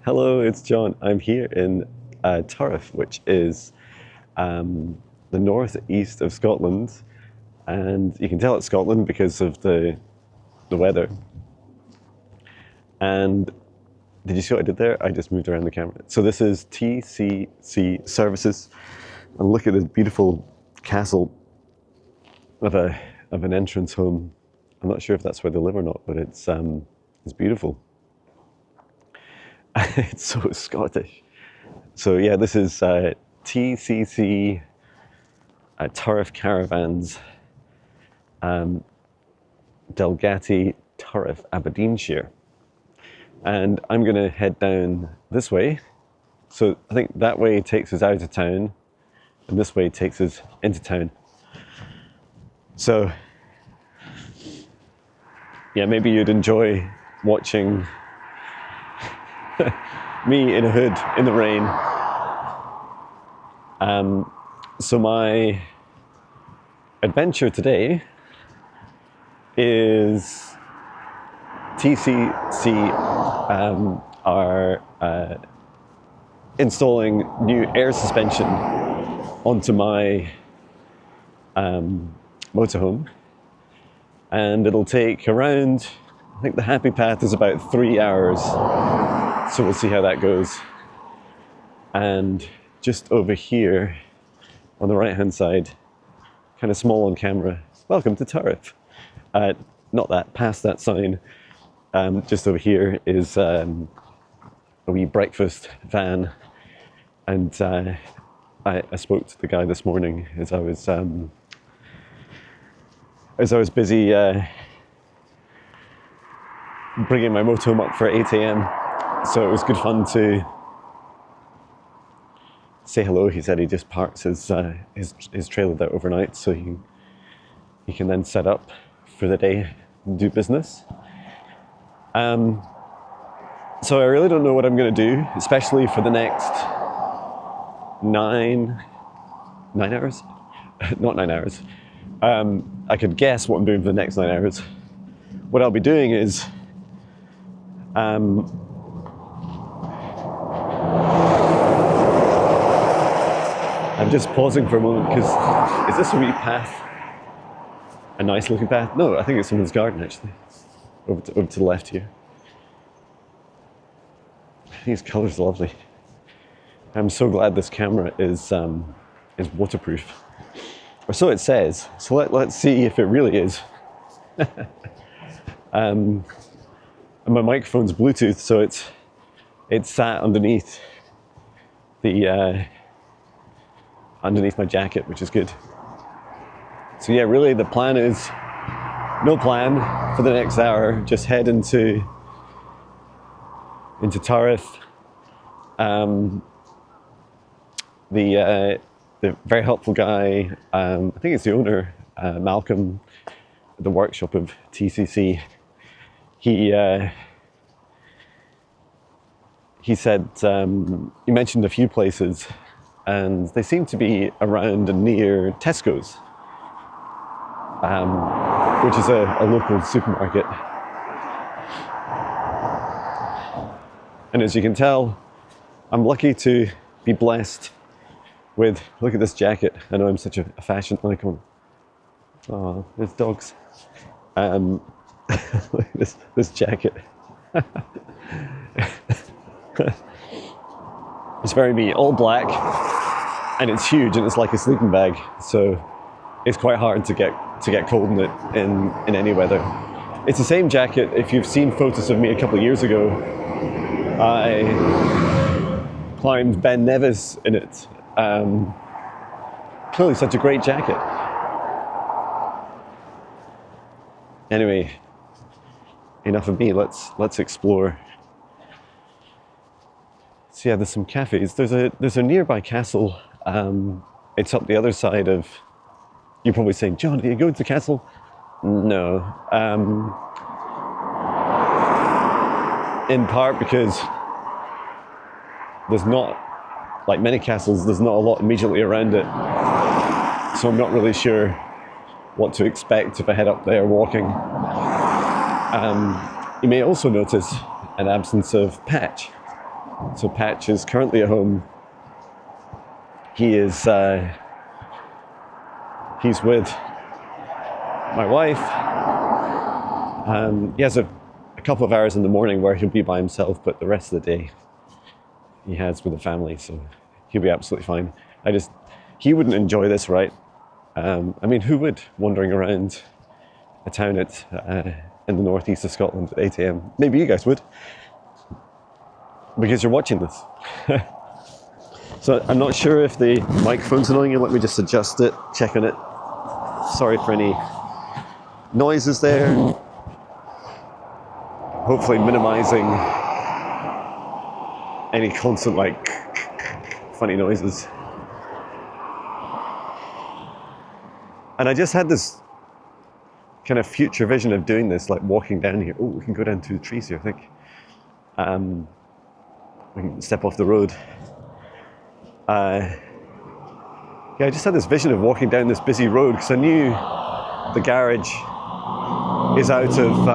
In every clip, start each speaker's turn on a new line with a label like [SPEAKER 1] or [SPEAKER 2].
[SPEAKER 1] Hello, it's John. I'm here in Turriff, which is the northeast of Scotland, and you can tell it's Scotland because of the weather. And did you see what I did there? I just moved around the camera. So this is TCC Services, and look at this beautiful castle of an entrance home. I'm not sure if that's where they live or not, but it's beautiful. It's so Scottish. So yeah, this is TCC Turriff Caravans, Delgatti, Turriff, Aberdeenshire. And I'm going to head down this way. So I think that way takes us out of town, and this way takes us into town. So yeah, maybe you'd enjoy watching me in a hood in the rain. So my adventure today is TCC are installing new air suspension onto my motorhome, and it'll take around, I think the happy path is about 3 hours. So we'll see how that goes. And just over here on the right hand side, kind of small on camera, welcome to Turriff. Not that, past that sign, just over here is a wee breakfast van. And I spoke to the guy this morning as I was busy bringing my motorhome up for 8 a.m. So it was good fun to say hello. He said he just parks his trailer there overnight, so he can then set up for the day and do business. So I really don't know what I'm going to do, especially for the next 9 hours? Not 9 hours. I could guess what I'm doing for the next 9 hours. What I'll be doing is I'm just pausing for a moment because is this a wee path? A nice looking path? No, I think it's someone's garden actually. Over to the left here. These colours are lovely. I'm so glad this camera is waterproof. Or so it says. So let's see if it really is. And my microphone's Bluetooth, so it's sat underneath the underneath my jacket, which is good. So yeah, really the plan is no plan for the next hour. Just head into Turriff. The very helpful guy, I think it's the owner, Malcolm, at the workshop of TCC. He said he mentioned a few places, and they seem to be around and near Tesco's, which is a local supermarket. And as you can tell, I'm lucky to be blessed with, look at this jacket. I know I'm such a fashion icon. Oh, there's dogs. Look at this jacket. It's very me, all black, and it's huge, and it's like a sleeping bag. So it's quite hard to get cold in it in any weather. It's the same jacket. If you've seen photos of me a couple of years ago, I climbed Ben Nevis in it. Clearly such a great jacket. Anyway, enough of me. Let's explore. So yeah, there's some cafes. There's a nearby castle. It's up the other side of. You're probably saying, John, do you go to the castle? No. In part because there's not, like many castles, there's not a lot immediately around it. So I'm not really sure what to expect if I head up there walking. You may also notice an absence of Patch. So Patch is currently at home. He is he's with my wife. He has a couple of hours in the morning where he'll be by himself, but the rest of the day he has with the family, so he'll be absolutely fine. He wouldn't enjoy this, right? I mean, who would, wandering around a town in the northeast of Scotland at 8 a.m? Maybe you guys would, because you're watching this. So I'm not sure if the microphone's annoying you. Let me just adjust it, check on it. Sorry for any noises there. Hopefully minimizing any constant funny noises. And I just had this kind of future vision of doing this, like walking down here. Oh, we can go down through the trees here, I think. We can step off the road. Yeah, I just had this vision of walking down this busy road because I knew the garage is out of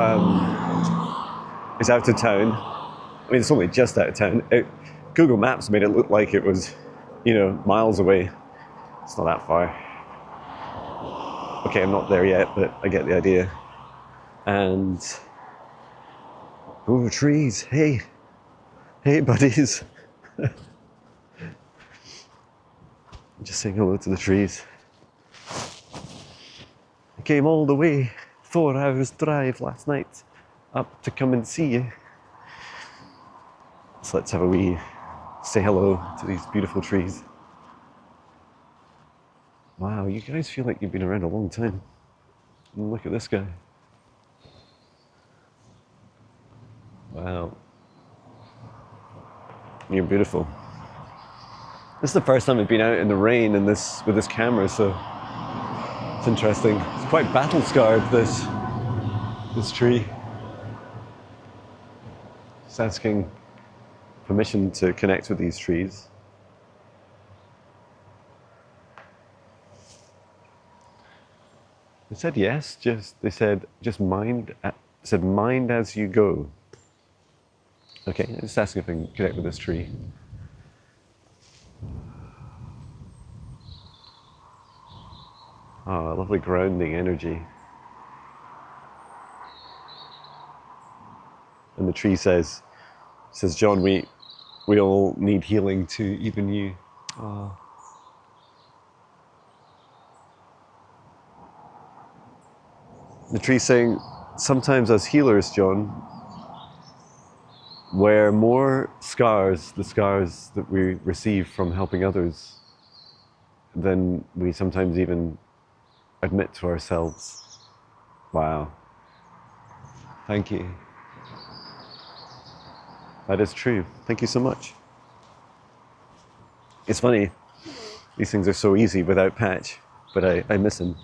[SPEAKER 1] town. I mean, it's only just out of town. Google Maps made it look like it was, miles away. It's not that far. Okay, I'm not there yet, but I get the idea. And oh, trees! Hey, buddies! Just saying hello to the trees. I came all the way, 4 hours drive last night, up to come and see you. So let's have a wee say hello to these beautiful trees. Wow, you guys feel like you've been around a long time. And look at this guy. Wow. You're beautiful. This is the first time I've been out in the rain with this camera, so it's interesting. It's quite battle scarred, this tree. Just asking permission to connect with these trees. They said yes, they said mind as you go. Okay, just asking if I can connect with this tree. Oh, lovely grounding energy. And the tree says, John, we all need healing too, even you. Oh. The tree's saying, sometimes as healers, John, wear more scars, the scars that we receive from helping others, than we sometimes even admit to ourselves. Wow. Thank you. That is true. Thank you so much. It's funny, these things are so easy without Patch, but I miss him.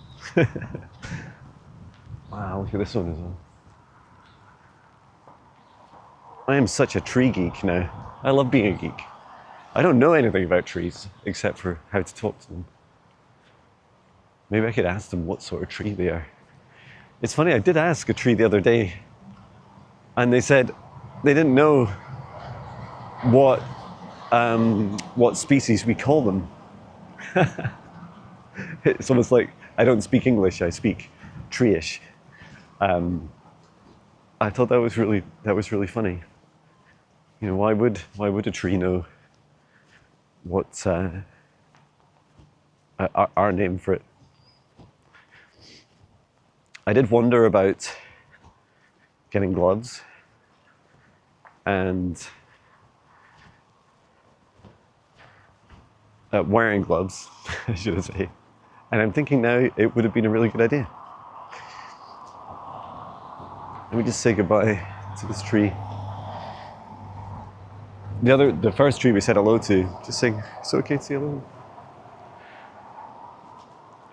[SPEAKER 1] Wow, look at this one as well. I am such a tree geek now. I love being a geek. I don't know anything about trees except for how to talk to them. Maybe I could ask them what sort of tree they are. It's funny, I did ask a tree the other day, and they said they didn't know what species we call them. It's almost like I don't speak English, I speak tree-ish. I thought that was really funny. Why would a tree know what our name for it? I did wonder about getting gloves and wearing gloves, I should say. And I'm thinking now it would have been a really good idea. Let me just say goodbye to this tree. The first tree we said hello to, just saying, it's okay to say hello.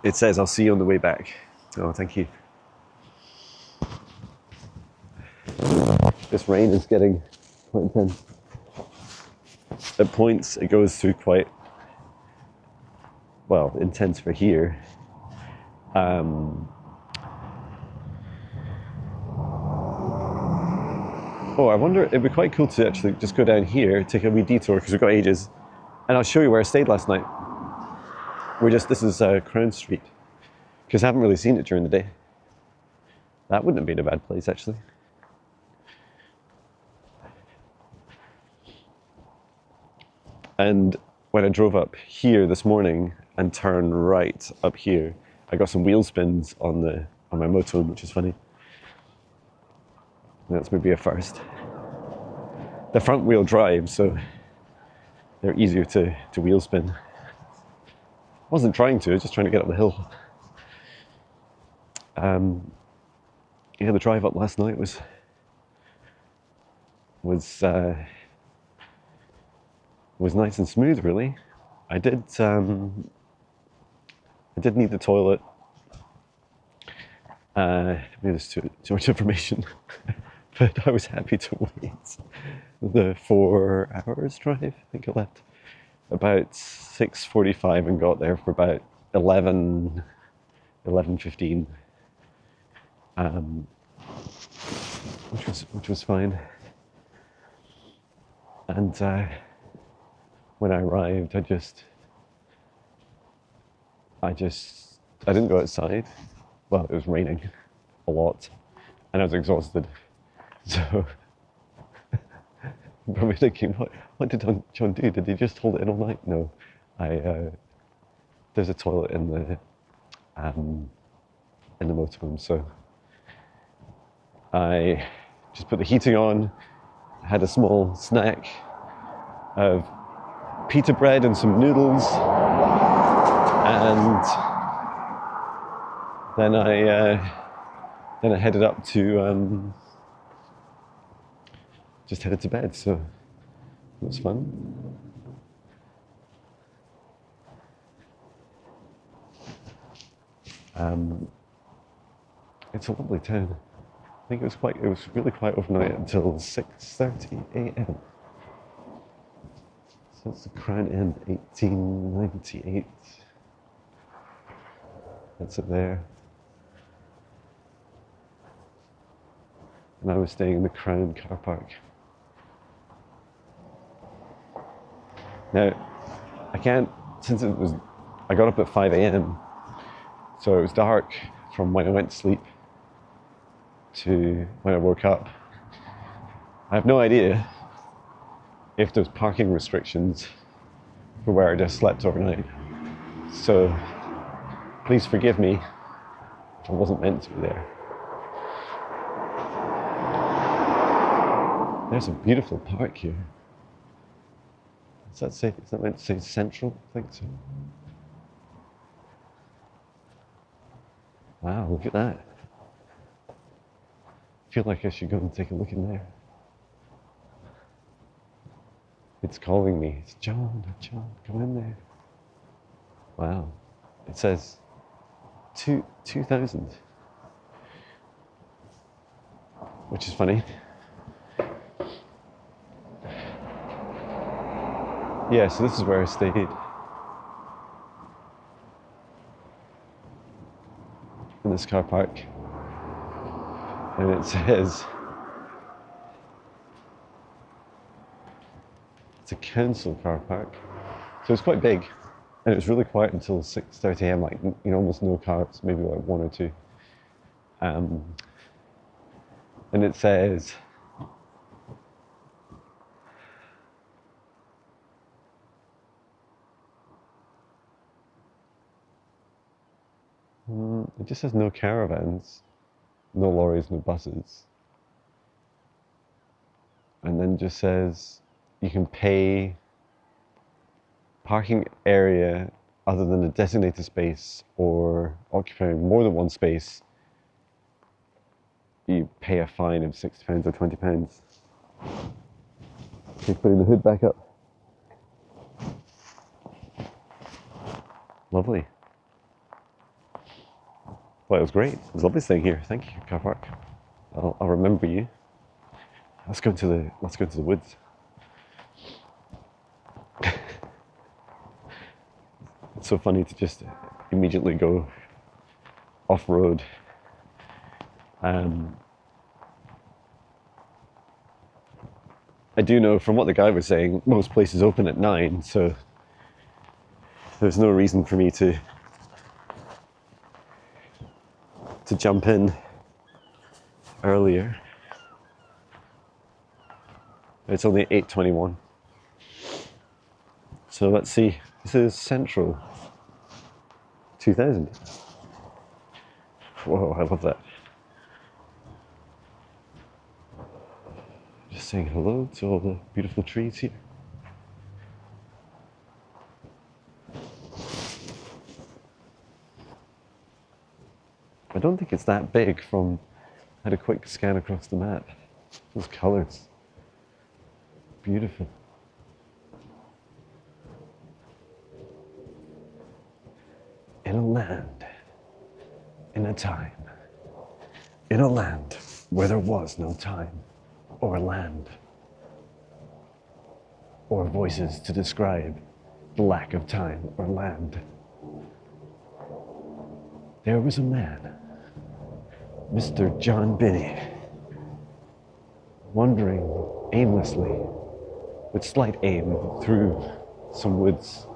[SPEAKER 1] It says, I'll see you on the way back. Oh, thank you. This rain is getting quite intense. At points, it goes through quite, intense for here. Oh, I wonder, it'd be quite cool to actually just go down here, take a wee detour, because we've got ages, and I'll show you where I stayed last night. This is Crown Street, because I haven't really seen it during the day. That wouldn't have been a bad place, actually. And when I drove up here this morning and turned right up here, I got some wheel spins on my motorhome, which is funny. That's maybe a first. The front wheel drive, so they're easier to wheel spin. I wasn't trying to, I was just trying to get up the hill. Yeah, the drive up last night was nice and smooth, really. I did need the toilet. Maybe there's too much information, but I was happy to wait the 4 hours drive. I think I left about 6:45 and got there for about 11:15, which was fine. And when I arrived, I didn't go outside. Well, it was raining a lot, and I was exhausted. So I'm probably thinking, what did Jon do? Did he just hold it in all night? No, there's a toilet in the motorhome, so I just put the heating on, had a small snack of pita bread and some noodles, and then I headed up to just headed to bed. So it was fun. It's a lovely town. I think it was really quiet overnight until 6:30 a.m. So it's the Crown Inn, 1898. That's it there. And I was staying in the Crown car park. Now, I got up at 5 a.m, so it was dark from when I went to sleep to when I woke up. I have no idea if there's parking restrictions for where I just slept overnight. So please forgive me if I wasn't meant to be there. There's a beautiful park here. Is that meant to say Central? I think so. Wow, look at that. I feel like I should go and take a look in there. It's calling me. It's Jon, go in there. Wow. It says 2,000. Which is funny. Yeah, so this is where I stayed. In this car park. And it says it's a council car park. So it's quite big. And it was really quiet until 6:30 a.m, like, almost no cars, maybe like one or two. And it says it just says no caravans, no lorries, no buses. And then just says you can pay parking area other than a designated space or occupying more than one space, you pay a fine of £60 or £20. Keep putting the hood back up. Lovely. Well, it was great. It was lovely staying here. Thank you, car park. I'll remember you. Let's go into the woods. It's so funny to just immediately go off-road. I do know from what the guy was saying, most places open at 9, so there's no reason for me to jump in earlier. It's only 8:21. So let's see. This is Central 2000. Whoa, I love that. Just saying hello to all the beautiful trees here. I don't think it's that big from, I had a quick scan across the map. Those colours. Beautiful. In a land, in a time, in a land where there was no time, or land, or voices to describe the lack of time or land. There was a man, Mr. Jon Binnie, wandering aimlessly, with slight aim, through some woods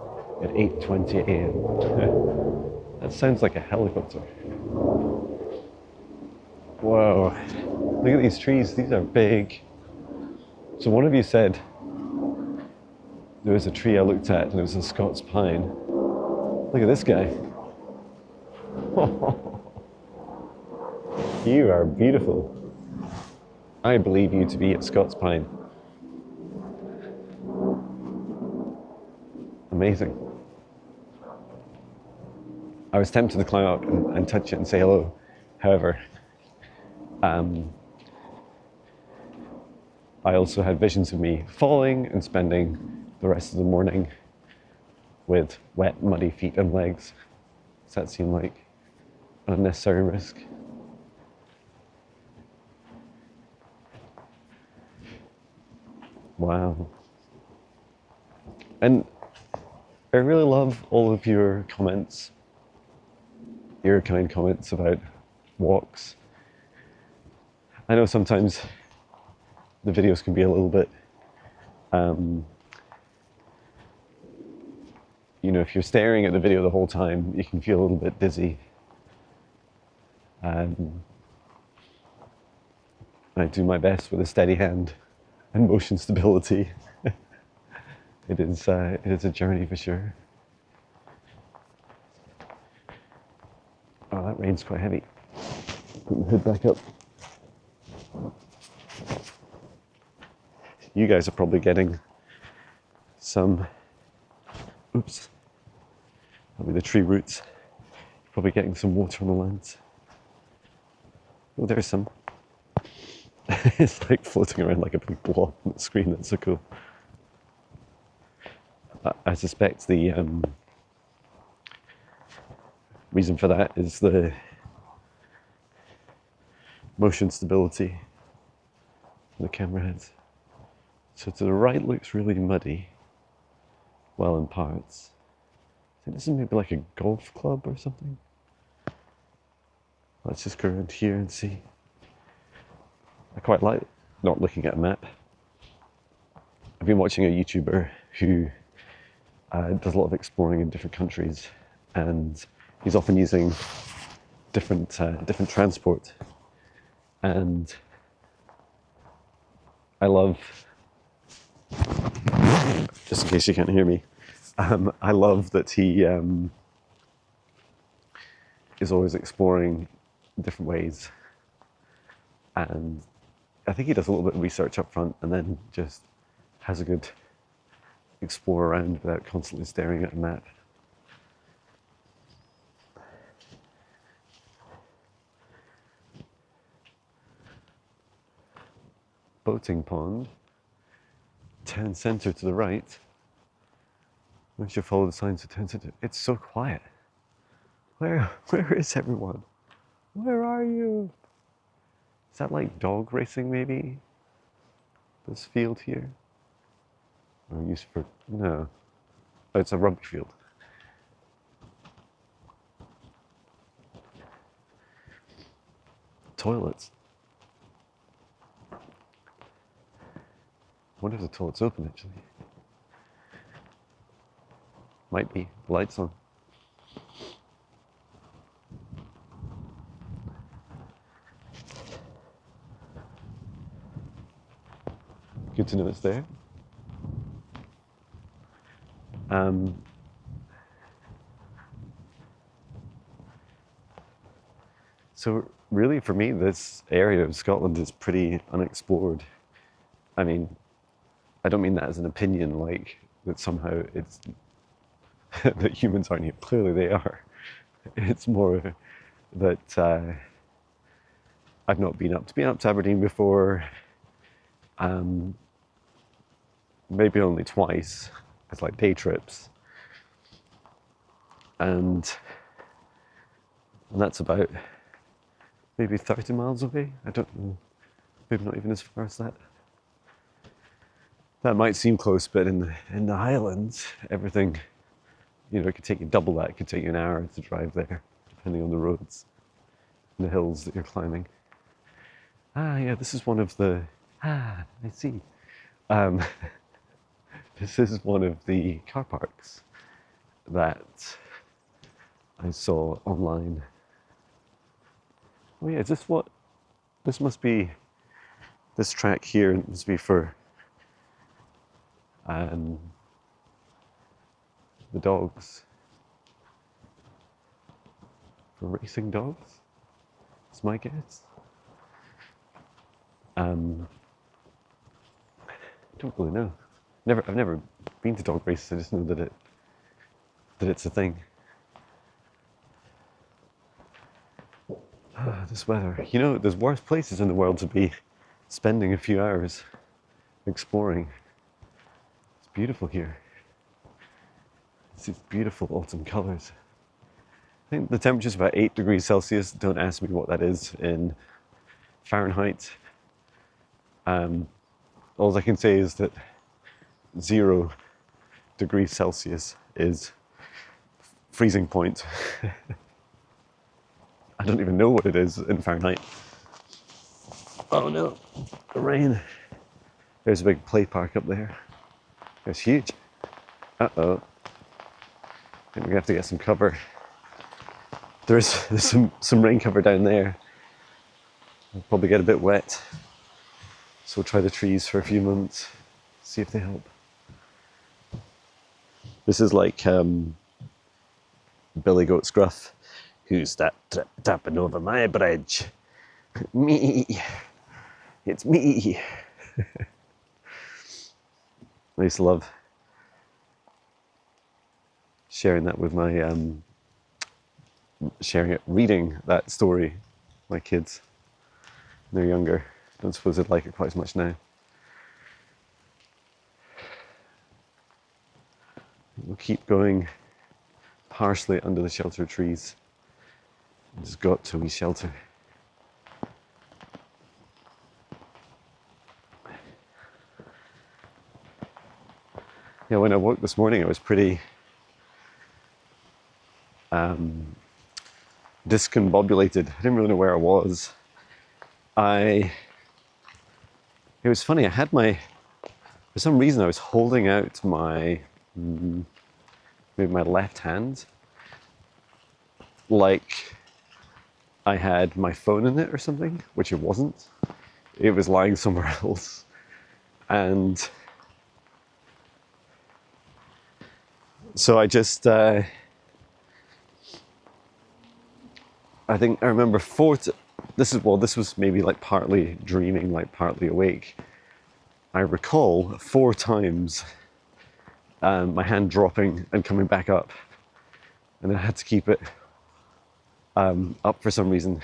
[SPEAKER 1] at 8:20 a.m. That sounds like a helicopter. Whoa, look at these trees, these are big. So one of you said there was a tree I looked at and it was a Scots pine. Look at this guy. You are beautiful. I believe you to be a Scots pine. Amazing. I was tempted to climb up and touch it and say hello. However, I also had visions of me falling and spending the rest of the morning with wet, muddy feet and legs. Does that seem like an unnecessary risk? Wow. And I really love all of your comments, your kind comments about walks. I know sometimes the videos can be a little bit, you know, if you're staring at the video the whole time, you can feel a little bit dizzy. I do my best with a steady hand and motion stability. It is a journey for sure. Oh, that rain's quite heavy. Put the hood back up. You guys are probably getting some, oops, that'll be the tree roots. You're probably getting some water on the lens. Oh, there's some. It's like floating around like a big blob on the screen. That's so cool. I suspect the reason for that is the motion stability the camera has. So to the right looks really muddy, well in parts. I think this is maybe like a golf club or something. Let's just go around here and see. I quite like not looking at a map. I've been watching a YouTuber who does a lot of exploring in different countries, and he's often using different transport. And I love, just in case you can't hear me, I love that he is always exploring different ways, and I think he does a little bit of research up front and then just has a good explore around without constantly staring at a map. Boating pond, town centre to the right. Once you follow the signs to town centre, it's so quiet. Where is everyone? Where are you? Is that like dog racing maybe? This field here? Or used for, no. Oh, it's a rugby field. Toilets. wonder if the toilet's open actually. Might be. Lights on. Good to know it's there. So really for me, this area of Scotland is pretty unexplored. I mean, I don't mean that as an opinion, like that somehow it's that humans aren't here. Clearly they are. It's more that I've not been up to Aberdeen before. Maybe only twice as like day trips, and that's about maybe 30 miles away. I don't know, maybe not even as far as that. That might seem close, but in the Highlands, everything, you know, it could take you double that. It could take you an hour to drive there, depending on the roads and the hills that you're climbing. Ah, yeah, this is one of the, I see. This is one of the car parks that I saw online. Oh yeah, is this what, this must be, this track here must be for the dogs, for racing dogs, that's my guess. I don't really know. I've never been to dog races. I just know that it's a thing. This weather. You know, there's worse places in the world to be spending a few hours exploring. It's beautiful here. It's these beautiful autumn colours. I think the temperature's about 8 degrees Celsius. Don't ask me what that is in Fahrenheit. All I can say is that 0 degrees Celsius is freezing point. I don't even know what it is in Fahrenheit. Oh no, the rain. There's a big play park up there. It's huge. Uh-oh. I think we're gonna have to get some cover. There's some rain cover down there. I'll probably get a bit wet. So we'll try the trees for a few months, see if they help. This is like Billy Goat Scruff. Who's that tapping over my bridge? Me. It's me. I used to love sharing that with my, reading that story, my kids. They're younger. Don't suppose they'd like it quite as much now. We'll keep going partially under the shelter trees. Just got to a wee shelter. Yeah, when I woke this morning, I was pretty discombobulated. I didn't really know where I was. It was funny, I had for some reason I was holding out maybe my left hand, like I had my phone in it or something, which it wasn't. It was lying somewhere else. And so I just, I think I remember this was maybe like partly dreaming, like partly awake. I recall 4 times my hand dropping and coming back up. And then I had to keep it up for some reason.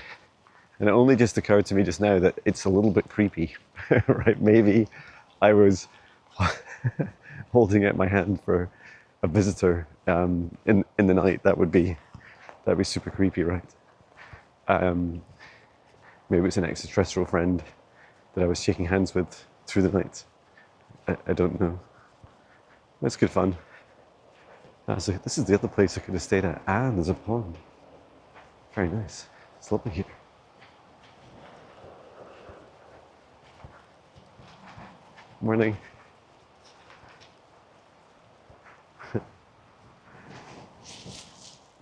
[SPEAKER 1] And it only just occurred to me just now that it's a little bit creepy, right? Maybe I was holding out my hand for a visitor in the night. That'd be super creepy, right? Maybe it was an extraterrestrial friend that I was shaking hands with through the night. I don't know. That's good fun. So this is the other place I could have stayed at, and there's a pond. Very nice. It's lovely here. Morning.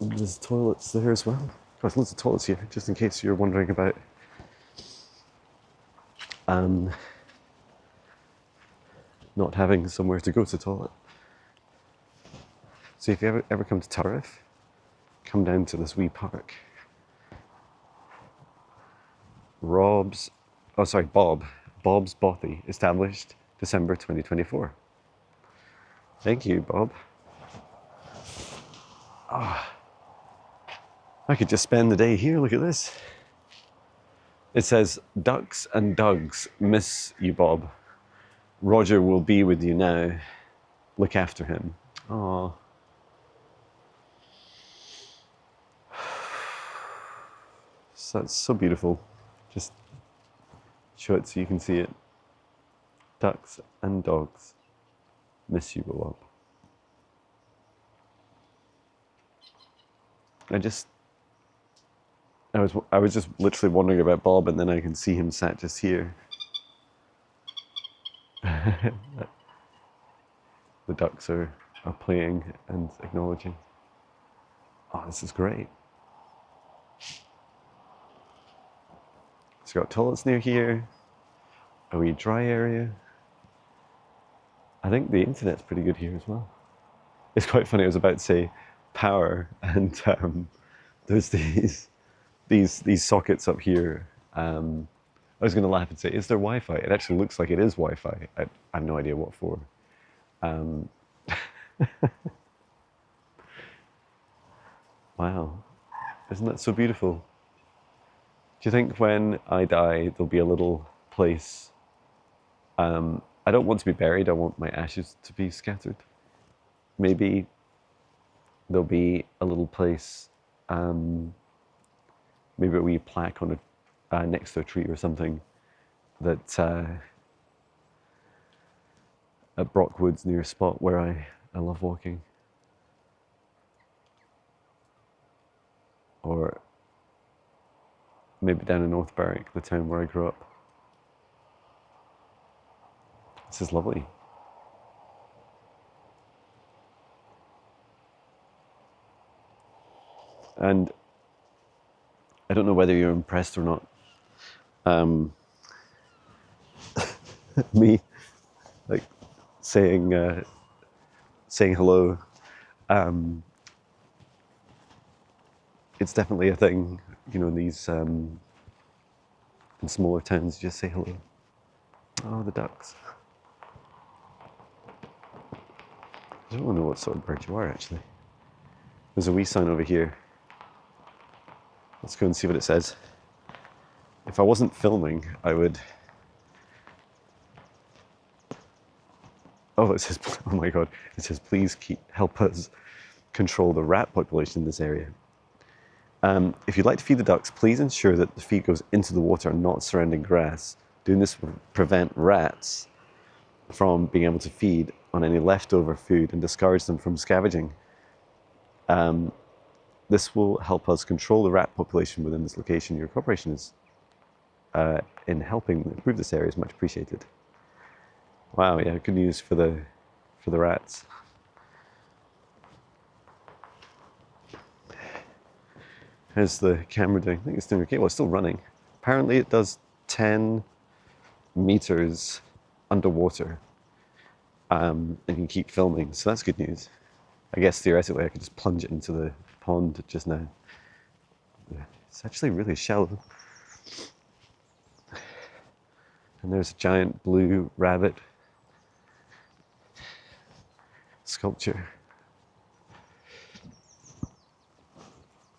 [SPEAKER 1] And there's toilets there as well. There's loads of toilets here, just in case you're wondering about not having somewhere to go to the toilet. So if you ever come to Turriff, come down to this wee park. Bob's Bothy, established December 2024. Thank you, Bob. I could just spend the day here, look at this. It says, ducks and dogs miss you, Bob. Roger will be with you now. Look after him. Aww. So that's so beautiful. Just show it so you can see it. Ducks and dogs miss you, Bob. I was just literally wondering about Bob, and then I can see him sat just here. The ducks are playing and acknowledging. Oh, this is great. It's got toilets near here, a wee dry area. I think the internet's pretty good here as well. It's quite funny, I was about to say power, and there's these sockets up here. I was going to laugh and say, is there Wi-Fi? It actually looks like it is Wi-Fi. I have no idea what for. Wow, isn't that so beautiful? Do you think when I die, there'll be a little place? I don't want to be buried, I want my ashes to be scattered. Maybe there'll be a little place, maybe a wee plaque on next to a tree or something, that at Brockwood's near a spot where I love walking. Or maybe down in North Berwick, the town where I grew up. This is lovely. And I don't know whether you're impressed or not. Me, like, saying hello. It's definitely a thing, you know, in these in smaller towns, you just say hello. Oh, the ducks. I don't know what sort of bird you are, actually. There's a wee sign over here. Let's go and see what it says. If I wasn't filming, I would... Oh, it says, oh my God, it says, please help us control the rat population in this area. If you'd like to feed the ducks, please ensure that the feed goes into the water and not surrounding grass. Doing this will prevent rats from being able to feed on any leftover food and discourage them from scavenging. This will help us control the rat population within this location. Your cooperation is in helping improve this area is much appreciated. Wow, yeah, good news for the rats. How's the camera doing? I think it's doing okay. Well, it's still running. Apparently it does 10 meters underwater and can keep filming, so that's good news. I guess theoretically I could just plunge it into the pond just now. It's actually really shallow. And there's a giant blue rabbit sculpture.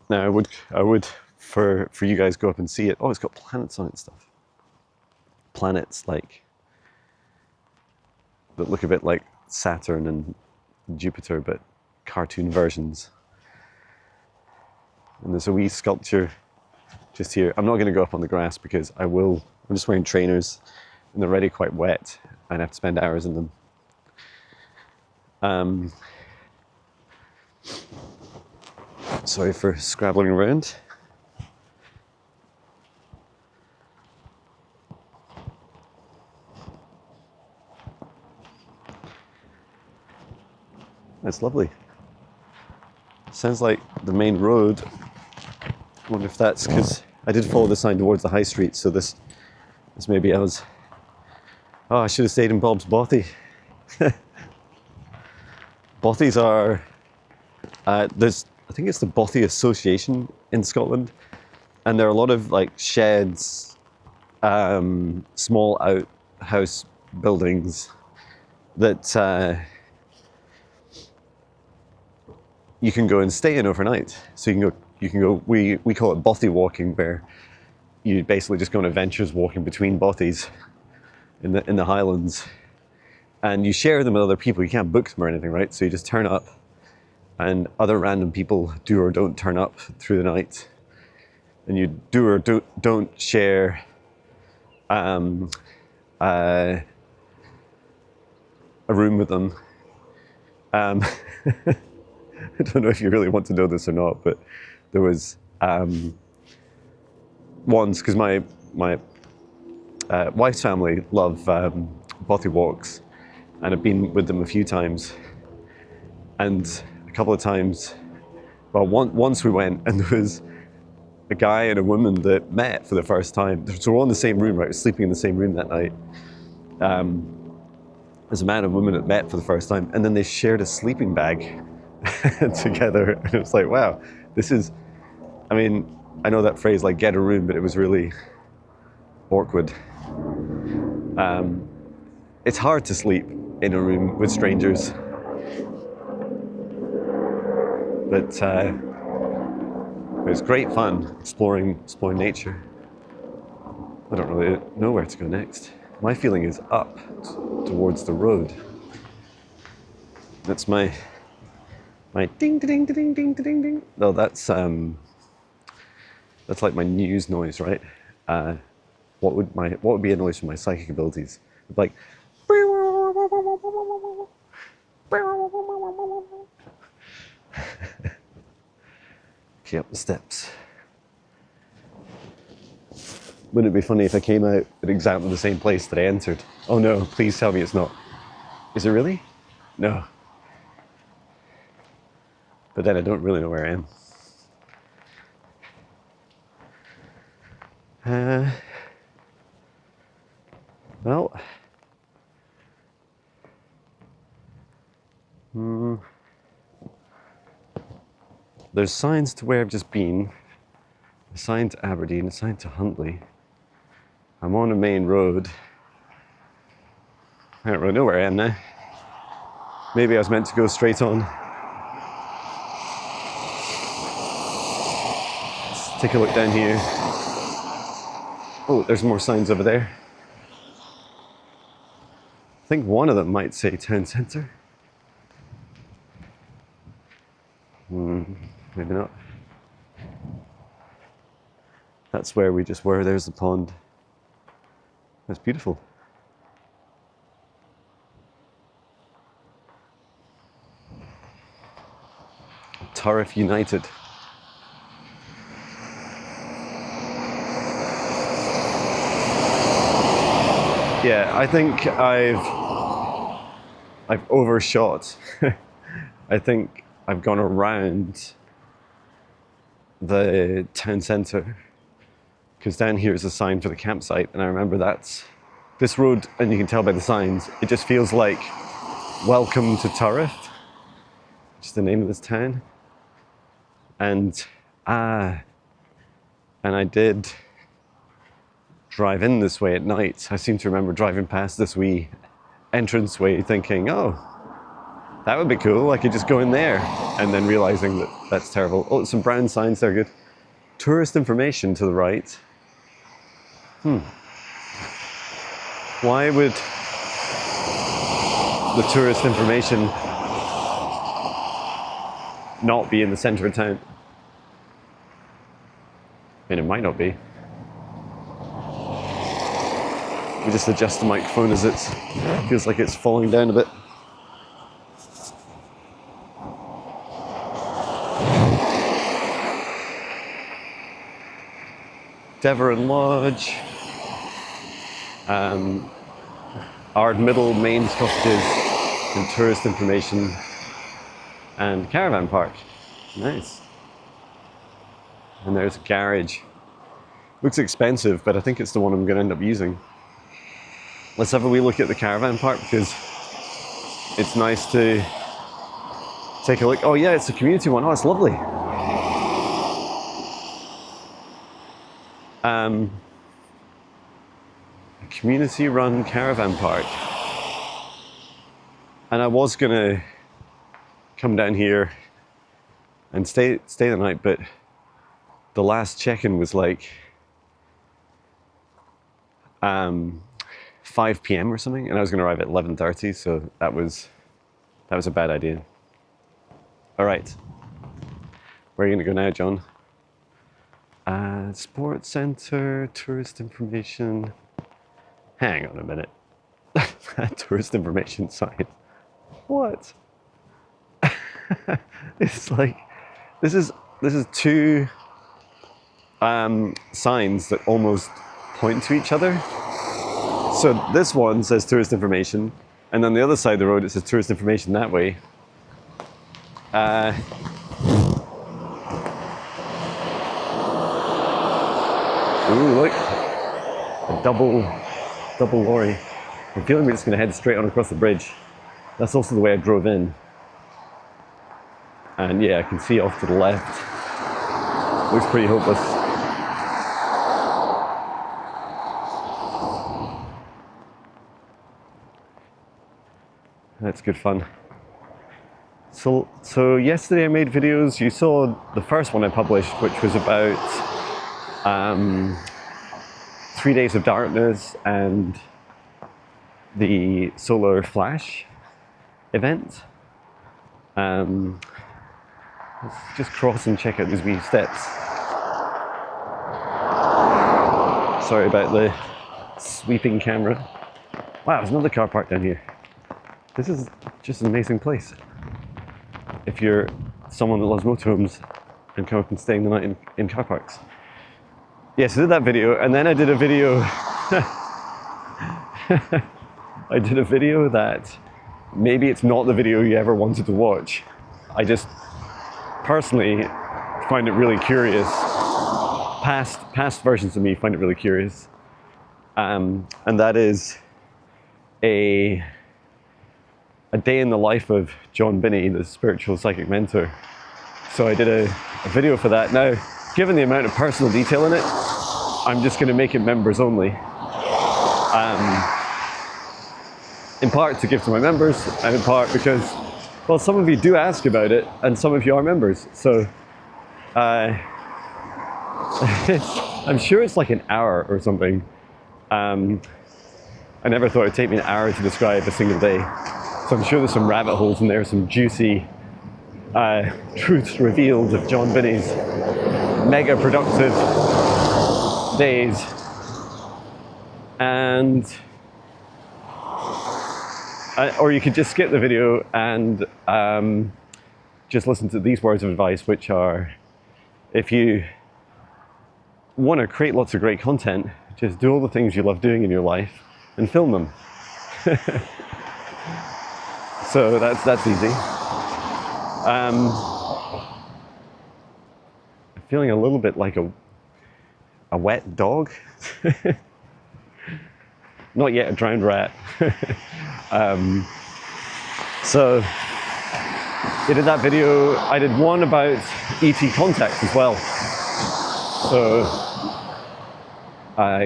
[SPEAKER 1] Now I would for you guys go up and see it. Oh, it's got planets on it and stuff. Planets like that look a bit like Saturn and Jupiter, but cartoon versions. And there's a wee sculpture just here. I'm not going to go up on the grass because I'm just wearing trainers and they're already quite wet and I have to spend hours in them. Sorry for scrabbling around. That's lovely. Sounds like the main road. I wonder if that's because I did follow the sign towards the high street, so this maybe I was... Oh, I should have stayed in Bob's Bothy. Bothies are... I think it's the Bothy Association in Scotland, and there are a lot of like sheds, small outhouse buildings that you can go and stay in overnight. So you can go. We call it Bothy walking, where you basically just go on adventures walking between bothies in the Highlands, and you share them with other people. You can't book them or anything, right? So you just turn up, and other random people do or don't turn up through the night, and you do or don't share a room with them. I don't know if you really want to know this or not, but there was once, because my wife's family love bothy walks, and I've been with them a few times, and a couple of times, well, once we went, and there was a guy and a woman that met for the first time. So we're all in the same room, right? We're sleeping in the same room that night. There's a man and woman that met for the first time, and then they shared a sleeping bag together. And it was like, wow, this is, I mean, I know that phrase like get a room, but it was really awkward. It's hard to sleep in a room with strangers, but it was great fun exploring nature. I don't really know where to go next. My feeling is up towards the road. That's my ding ding ding ding ding ding. No, that's like my news noise, right? What would be a noise from my psychic abilities? Like okay, up the steps. Wouldn't it be funny if I came out at exactly the same place that I entered? Oh no, please tell me it's not. Is it really? No. But then I don't really know where I am. Well. There's signs to where I've just been. A sign to Aberdeen, a sign to Huntly. I'm on a main road. I don't really know where I am now. Maybe I was meant to go straight on. Let's take a look down here. Oh, there's more signs over there. I think one of them might say town centre. Maybe not. That's where we just were. There's the pond. That's beautiful. Turriff United. Yeah, I think I've overshot. I think I've gone around the town centre, because down here is a sign for the campsite, and I remember that's this road, and you can tell by the signs, it just feels like welcome to Turriff, which is the name of this town. And I did drive in this way at night. I seem to remember driving past this wee entranceway thinking, oh, that would be cool, I could just go in there, and then realizing that that's terrible. Oh, some brown signs there, good. Tourist information to the right. Why would the tourist information not be in the center of town? I mean, it might not be. Let me just adjust the microphone as it feels like it's falling down a bit. Deveron Lodge, Ard Middle, main cottages, and tourist information, and caravan park. Nice. And there's a garage. Looks expensive, but I think it's the one I'm going to end up using. Let's have a wee look at the caravan park, because it's nice to take a look. Oh yeah, it's a community one. Oh, it's lovely. A community-run caravan park. And I was going to come down here and stay the night, but the last check-in was like 5 p.m. or something, and I was going to arrive at 11:30, so that was a bad idea. All right, where are you going to go now, John? Sports center, tourist information. Hang on a minute. Tourist information sign. What? It's like this is two signs that almost point to each other. So this one says tourist information, and on the other side of the road it says tourist information that way. Ooh, look, a double lorry. I'm feeling we're just going to head straight on across the bridge. That's also the way I drove in. And yeah, I can see off to the left. Looks pretty hopeless. That's good fun. So yesterday I made videos. You saw the first one I published, which was about 3 days of darkness and the solar flash event. Let's just cross and check out these wee steps. Sorry about the sweeping camera. Wow, there's another car park down here. This is just an amazing place. If you're someone that loves motorhomes and come up and staying the night in car parks. Yes, I did that video, and then I did a video. I did a video that maybe it's not the video you ever wanted to watch. I just personally find it really curious. Past versions of me find it really curious. And that is a day in the life of Jon Binnie, the spiritual psychic mentor. So I did a video for that. Now, given the amount of personal detail in it, I'm just going to make it members only. In part to give to my members, and in part because, well, some of you do ask about it, and some of you are members. So I'm sure it's like an hour or something. I never thought it'd take me an hour to describe a single day. So I'm sure there's some rabbit holes in there, some juicy truths revealed of Jon Binnie's mega productive days. And or you could just skip the video and just listen to these words of advice, which are, if you want to create lots of great content, just do all the things you love doing in your life and film them. So that's easy. I'm feeling a little bit like a wet dog. Not yet a drowned rat. So I did that video. I did one about ET contact as well. So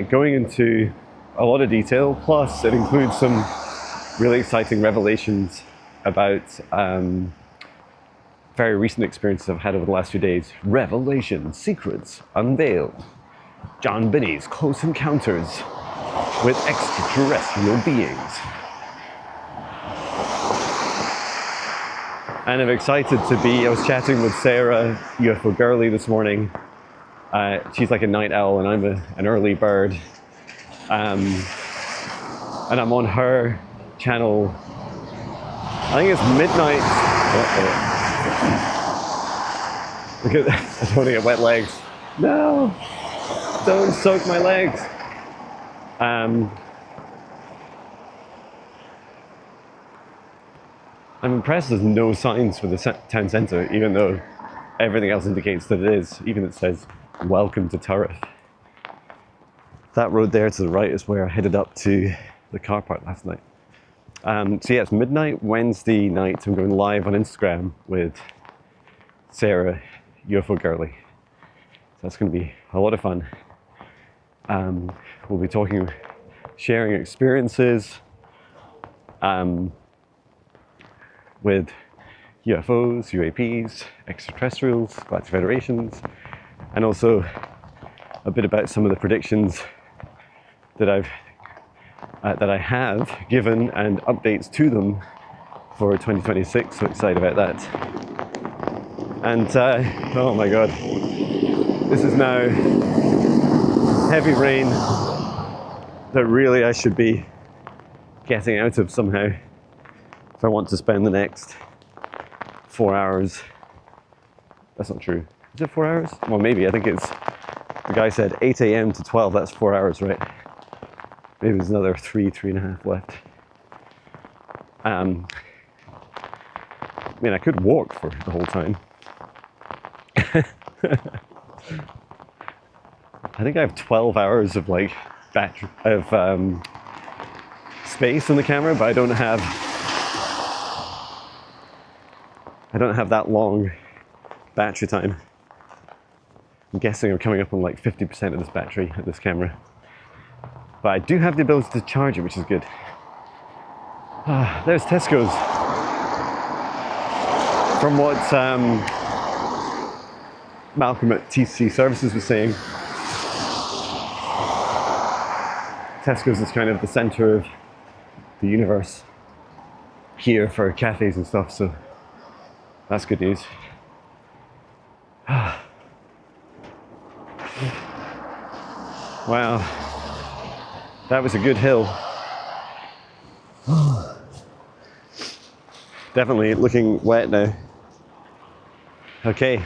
[SPEAKER 1] going into a lot of detail, plus it includes some really exciting revelations about very recent experiences I've had over the last few days. Revelations, secrets unveiled. Jon Binnie's close encounters with extraterrestrial beings. And I'm excited to be, I was chatting with Sarah, UFO Girly, this morning. She's like a night owl and I'm an early bird. And I'm on her channel. I think it's midnight. Look at that. I don't want to get wet legs. No, don't soak my legs. I'm impressed there's no signs for the town centre, even though everything else indicates that it is. Even it says, welcome to Turriff. That road there to the right is where I headed up to the car park last night. So yeah, it's midnight, Wednesday night. I'm going live on Instagram with Sarah, UFO Girly. So that's going to be a lot of fun. We'll be talking, sharing experiences with UFOs, UAPs, extraterrestrials, Galactic Federations, and also a bit about some of the predictions that I have given and updates to them for 2026. So excited about that. And oh my God, this is now heavy rain that really I should be getting out of somehow if I want to spend the next 4 hours. That's not true. Is it 4 hours? Well, maybe. I think it's, the guy said 8 a.m. to 12. That's 4 hours, right? Maybe there's another 3.5 left. I mean, I could walk for the whole time. I think I have 12 hours of like battery of space in the camera, but I don't have that long battery time. I'm guessing I'm coming up on like 50% of this battery at this camera. But I do have the ability to charge it, which is good. There's Tesco's. From what Malcolm at TC Services was saying, Tesco's is kind of the center of the universe here for cafes and stuff, so that's good news. Wow, that was a good hill. Definitely looking wet now. Okay.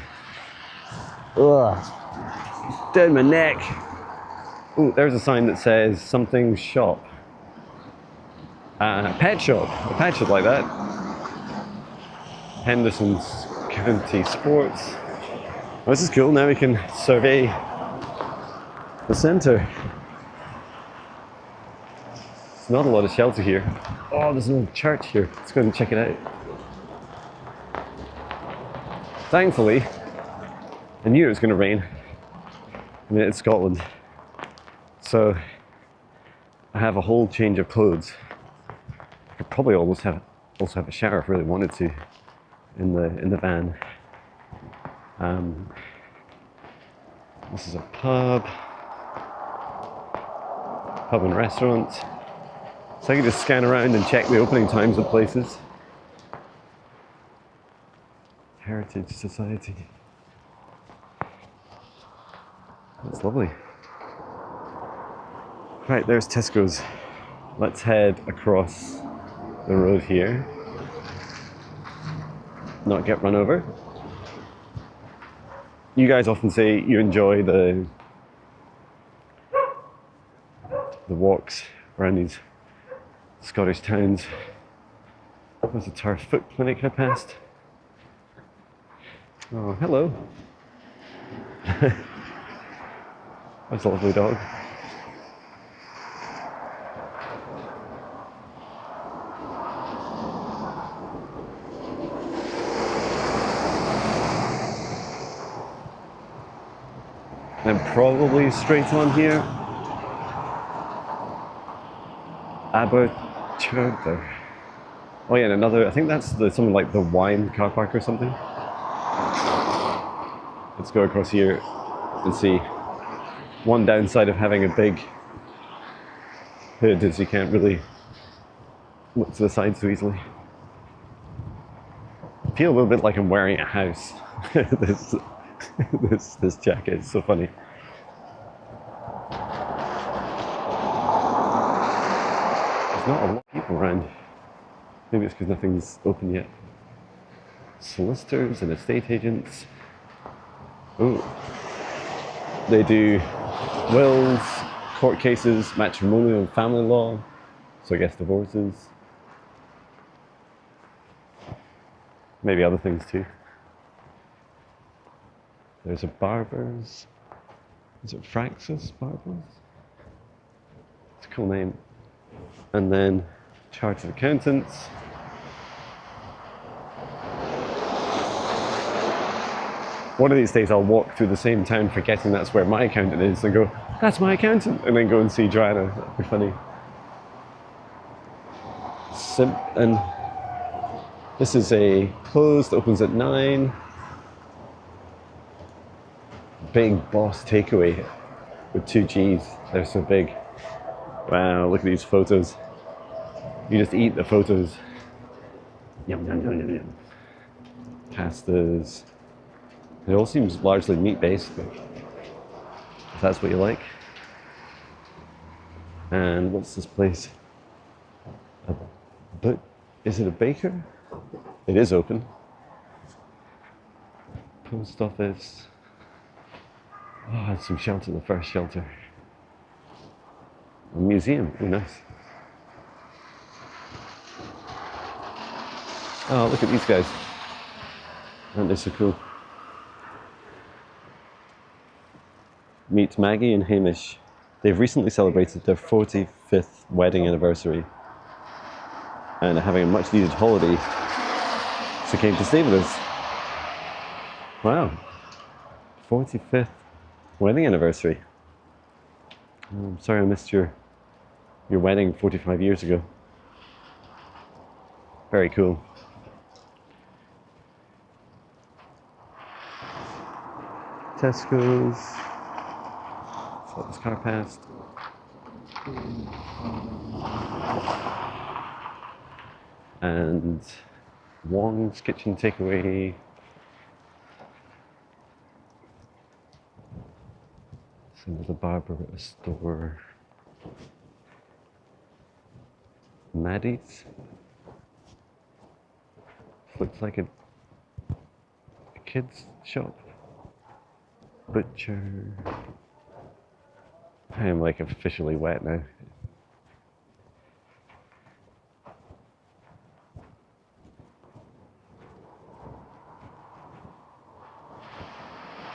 [SPEAKER 1] Ugh. Down my neck. Oh, there's a sign that says something shop. Pet shop. A pet shop like that. Henderson's County Sports. Oh, this is cool. Now we can survey the centre. There's not a lot of shelter here. Oh, there's an old church here. Let's go and check it out. Thankfully, I knew it was going to rain. I mean, it's Scotland. So I have a whole change of clothes. I could probably also have a shower if I really wanted to in the van. This is a pub and restaurant. So I can just scan around and check the opening times of places. Heritage Society. That's lovely. Right, there's Tesco's. Let's head across the road here. Not get run over. You guys often say you enjoy the walks around these Scottish towns. There's a Turriff foot clinic I passed. Oh, hello. That's a lovely dog. And probably straight on here. Aberchurder. Oh yeah, and another, I think that's something like the wine car park or something. Let's go across here and see. One downside of having a big hood is you can't really look to the side so easily. I feel a little bit like I'm wearing a house. This jacket is so funny. There's not a lot of people around. Maybe it's because nothing's open yet. Solicitors and estate agents. Oh, they do wills, court cases, matrimonial and family law, so I guess divorces. Maybe other things too. There's a barber's. Is it Fraxis Barbers? It's a cool name. And then chartered accountants. One of these days I'll walk through the same town forgetting that's where my accountant is and go, that's my accountant, and then go and see Joanna. That'd be funny. And this is a closed, opens at 9. Big Boss takeaway with 2 G's. They're so big. Wow, look at these photos. You just eat the photos. Yum, yum, yum, yum, yum. Pastas. It all seems largely meat-based, if that's what you like. And what's this place? But is it a baker? It is open. Post office. Oh, I had some shelter, the first shelter. A museum, oh nice. Oh, look at these guys. Aren't they so cool? Meet Maggie and Hamish. They've recently celebrated their 45th wedding anniversary and are having a much needed holiday, so came to stay with us. Wow, 45th wedding anniversary. I'm sorry I missed your wedding 45 years ago. Very cool. Tesco's. Let's let this car past. And Wong's Kitchen Takeaway. So there's a barber at a store. Maddie's. Looks like a kid's shop. Butcher. I am like officially wet now.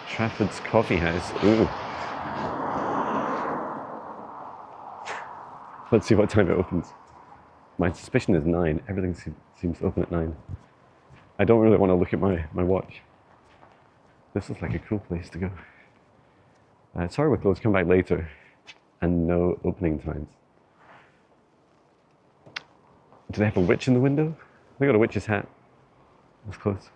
[SPEAKER 1] Trafford's Coffee House. Ooh. Let's see what time it opens. My suspicion is 9. Everything seems to open at 9. I don't really want to look at my watch. This is like a cool place to go. Sorry we're closed, come back later. And no opening times. Do they have a witch in the window? They got a witch's hat. That's close.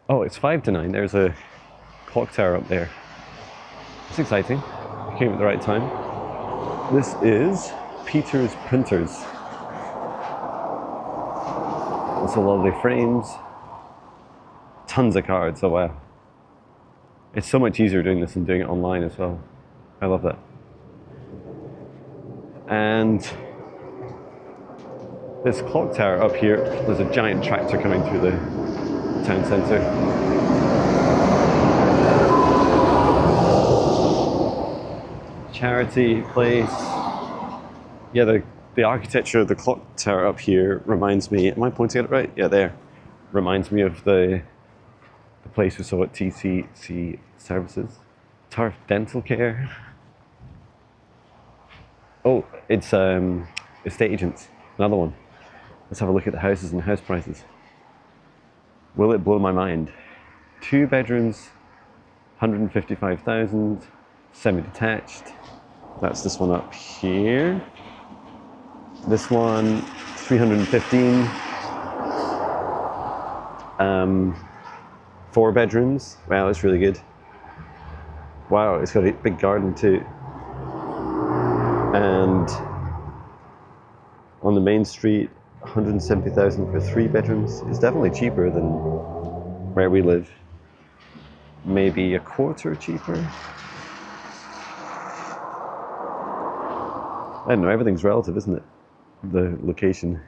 [SPEAKER 1] Oh, it's 5 to 9. There's a clock tower up there. It's exciting. Came at the right time. This is Peter's Printers. Lots of lovely frames. Tons of cards. Oh wow. It's so much easier doing this than doing it online as well. I love that. And this clock tower up here, there's a giant tractor coming through the town centre. Charity place. Yeah, the architecture of the clock tower up here reminds me, am I pointing at it right? Yeah, there. Reminds me of the place we saw at TCC Services. Turriff Dental Care. Oh, it's estate agents, another one. Let's have a look at the houses and house prices. Will it blow my mind? 2 bedrooms, 155,000, semi-detached. That's this one up here. This one, 315. 4 bedrooms. Wow, that's really good. Wow, it's got a big garden too. And on the main street, 170,000 for 3 bedrooms. It's definitely cheaper than where we live. Maybe a quarter cheaper. I don't know, everything's relative, isn't it? The location.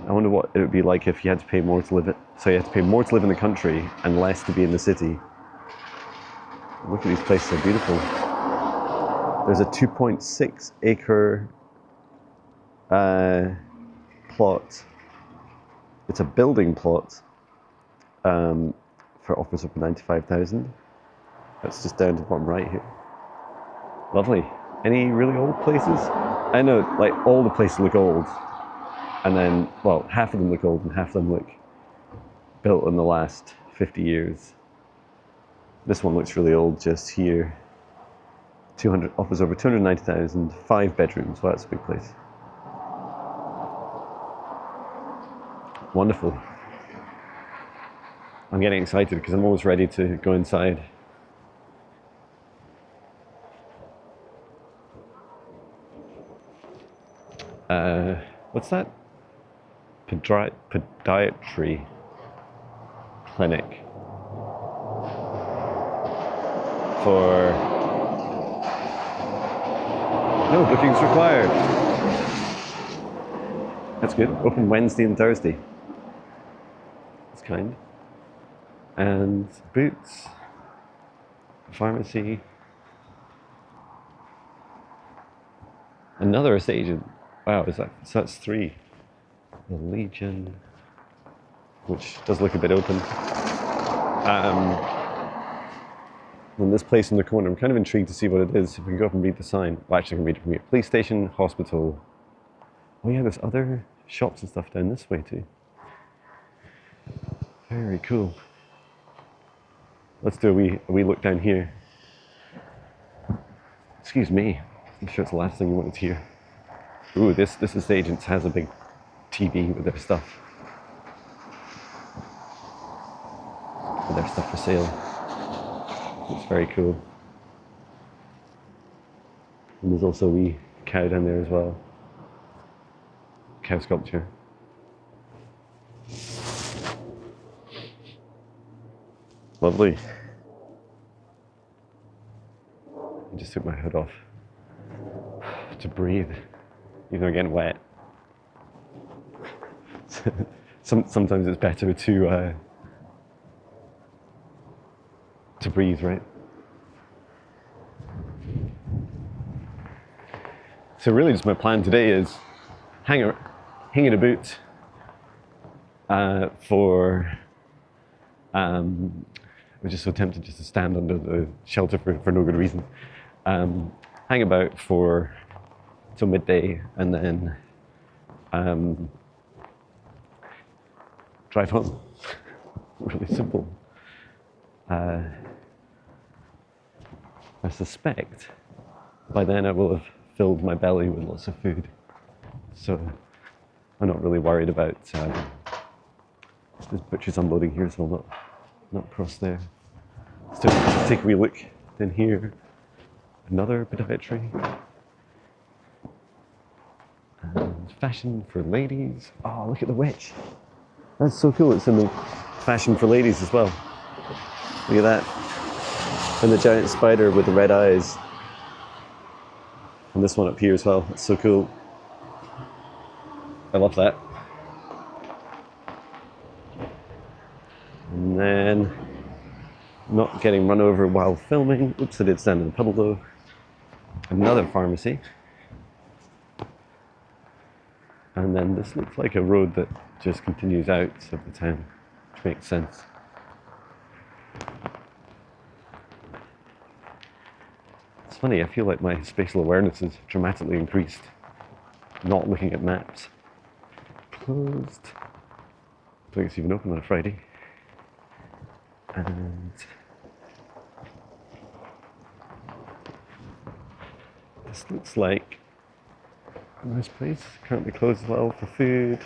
[SPEAKER 1] I wonder what it would be like if you had to pay more to live it. So you had to pay more to live in the country and less to be in the city. Look at these places, they're beautiful. There's a 2.6 acre plot It's a building plot for offers up to 95,000. That's just down to the bottom right here. Lovely. Any really old places? I know, like, all the places look old. And then, well, half of them look old and half of them look built in the last 50 years. This one looks really old just here. 200, offers over 290,000, 5 bedrooms. Well, that's a big place. Wonderful. I'm getting excited because I'm always ready to go inside. What's that? Podiatry clinic for no bookings required. That's good. Open Wednesday and Thursday. That's kind. And boots, pharmacy, another estate agent. Wow, so that's 3. The Legion, which does look a bit open. And this place in the corner, I'm kind of intrigued to see what it is. If we can go up and read the sign. Well, actually, I can read it from here. Police station, hospital. Oh yeah, there's other shops and stuff down this way too. Very cool. Let's do a wee look down here. Excuse me. I'm sure it's the last thing you wanted to hear. Ooh, this estate agent has a big TV with their stuff. With their stuff for sale. It's very cool. And there's also a wee cow down there as well. Cow sculpture. Lovely. I just took my hood off to breathe, even though I'm getting wet. Sometimes it's better to breathe, right? So really, just my plan today is hang it a boot for. I was just so tempted just to stand under the shelter for no good reason. Hang about for till midday and then drive home. Really simple. I suspect by then I will have filled my belly with lots of food. So I'm not really worried about there's butchers unloading here, so I'll not cross there. Let's take a wee look in here. Another podiatry. And fashion for ladies. Oh, look at the witch. That's so cool. It's in the fashion for ladies as well. Look at that. And the giant spider with the red eyes. And this one up here as well. It's so cool. I love that. And then, not getting run over while filming. Oops, I did stand in the puddle though. Another pharmacy. And then this looks like a road that just continues out of the town, which makes sense. It's funny, I feel like my spatial awareness has dramatically increased. Not looking at maps. Closed. I think it's even open on a Friday. And this looks like a nice place. Currently closed as well for food.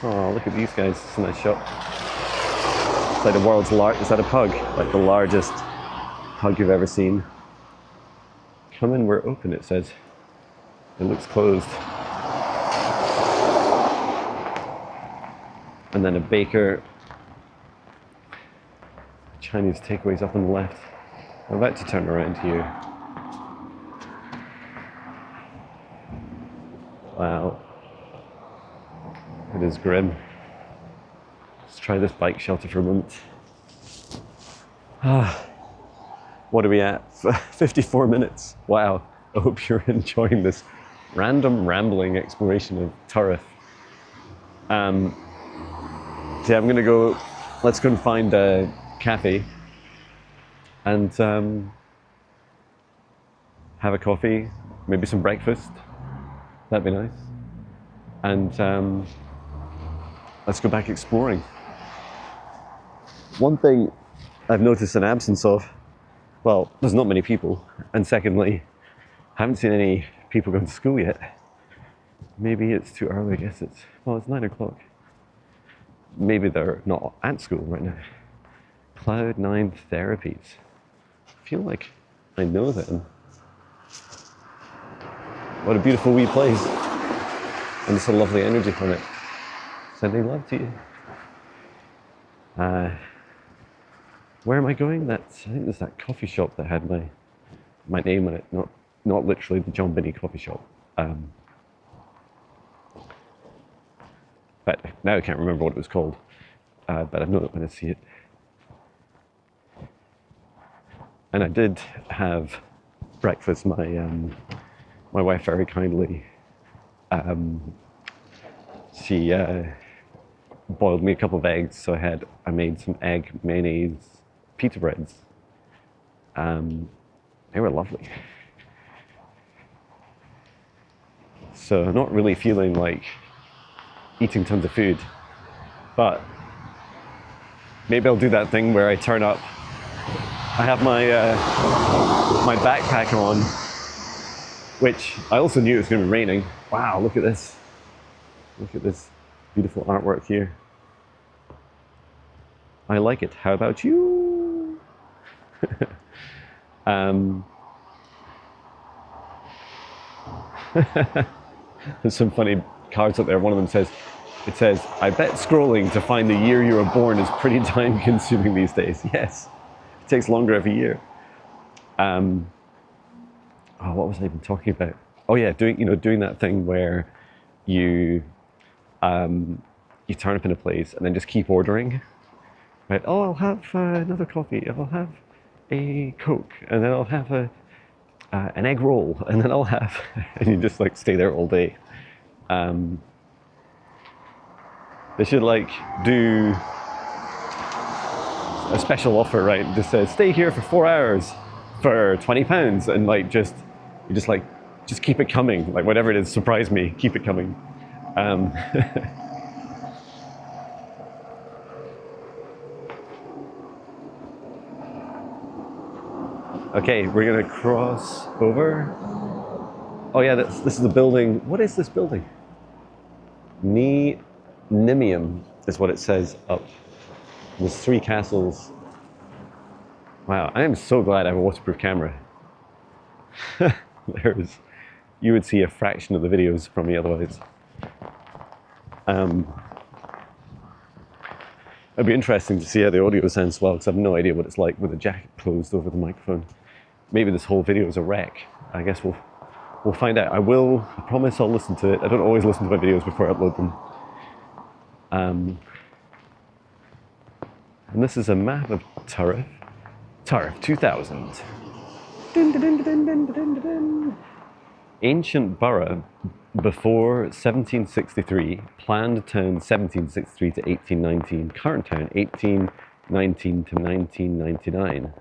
[SPEAKER 1] Oh, look at these guys. It's a nice shop. It's like the world's largest. Is that a pug? Like the largest pug you've ever seen. Come in, we're open, it says. It looks closed. And then a baker. Chinese takeaways up on the left. I'm about to turn around here. Wow. It is grim. Let's try this bike shelter for a moment. What are we at? 54 minutes. Wow. I hope you're enjoying this random rambling exploration of Turriff. So yeah, I'm gonna go, let's go and find a cafe and have a coffee, maybe some breakfast. That'd be nice. And let's go back exploring. One thing I've noticed an absence of, well, there's not many people, and secondly, I haven't seen any people going to school yet. Maybe it's too early, I guess it's 9 o'clock. Maybe they're not at school right now. Cloud9 Therapies. I feel like I know them. What a beautiful wee place. And it's a lovely energy from it. Sending love to you. Where am I going? I think there's that coffee shop that had my name on it. Not literally the Jon Binnie coffee shop. But now I can't remember what it was called. But I know it when I see it. And I did have breakfast. My wife very kindly, she boiled me a couple of eggs. So I made some egg mayonnaise pita breads. They were lovely. So I'm not really feeling like eating tons of food, but maybe I'll do that thing where I turn up. I have my backpack on, which I also knew it was going to be raining. Wow, look at this. Look at this beautiful artwork here. I like it. How about you? There's some funny cards up there. One of them says, I bet scrolling to find the year you were born is pretty time consuming these days. Yes, it takes longer every year. What was I even talking about? Oh yeah, doing that thing where you turn up in a place and then just keep ordering. Right? Oh, I'll have another coffee. I'll have a Coke, and then I'll have an egg roll, and then I'll have, and you just like stay there all day. They should like do a special offer, right? It just says stay here for 4 hours for £20, and like just keep it coming. Like whatever it is, surprise me, keep it coming. Okay, we're gonna cross over. Oh yeah, this is the building. What is this building? Nimium is what it says up. There's 3 castles. Wow, I am so glad I have a waterproof camera. You would see a fraction of the videos from me otherwise. It'd be interesting to see how the audio sounds as well, because I have no idea what it's like with the jacket closed over the microphone. Maybe this whole video is a wreck. I guess we'll find out. I promise I'll listen to it. I don't always listen to my videos before I upload them. And this is a map of Turriff. Turriff 2000. Dun, dun, dun, dun, dun, dun, dun. Ancient borough before 1763, planned town 1763 to 1819, current town 1819 to 1999.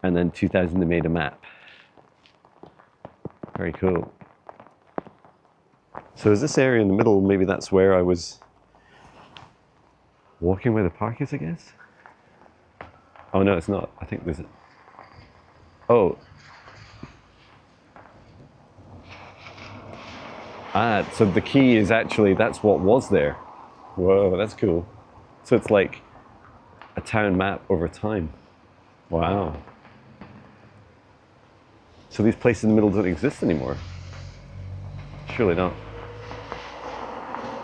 [SPEAKER 1] And then 2000 they made a map. Very cool. So is this area in the middle, maybe that's where I was walking where the park is, I guess? Oh no, it's not. I think there's oh. So the key is actually, that's what was there. Whoa, that's cool. So it's like a town map over time. Wow. So these places in the middle don't exist anymore. Surely not.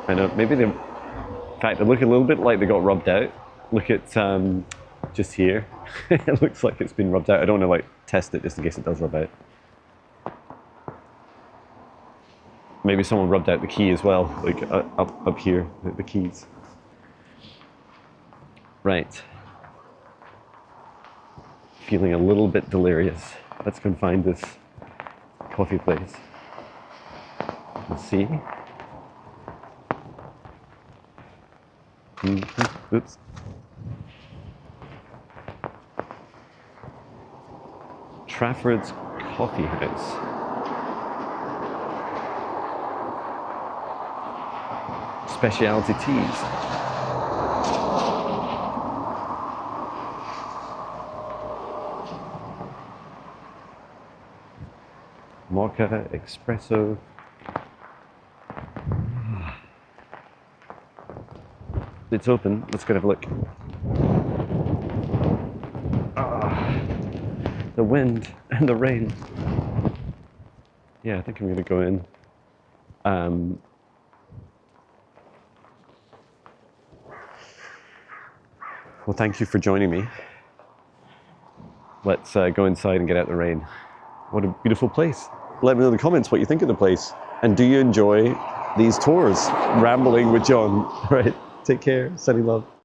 [SPEAKER 1] I know, maybe they, in fact, they look a little bit like they got rubbed out. Look at just here. It looks like it's been rubbed out. I don't want to like test it just in case it does rub out. Maybe someone rubbed out the key as well, like up here, the keys. Right. Feeling a little bit delirious. Let's go and find this coffee place. Let's see. Oops. Trafford's Coffee House. Specialty teas. Mocha, espresso. It's open. Let's go have a look. The wind and the rain. Yeah, I think I'm going to go in. Well, thank you for joining me. Let's go inside and get out the rain. What a beautiful place. Let me know in the comments what you think of the place. And do you enjoy these tours? Rambling with Jon. Right. Take care. Sending love.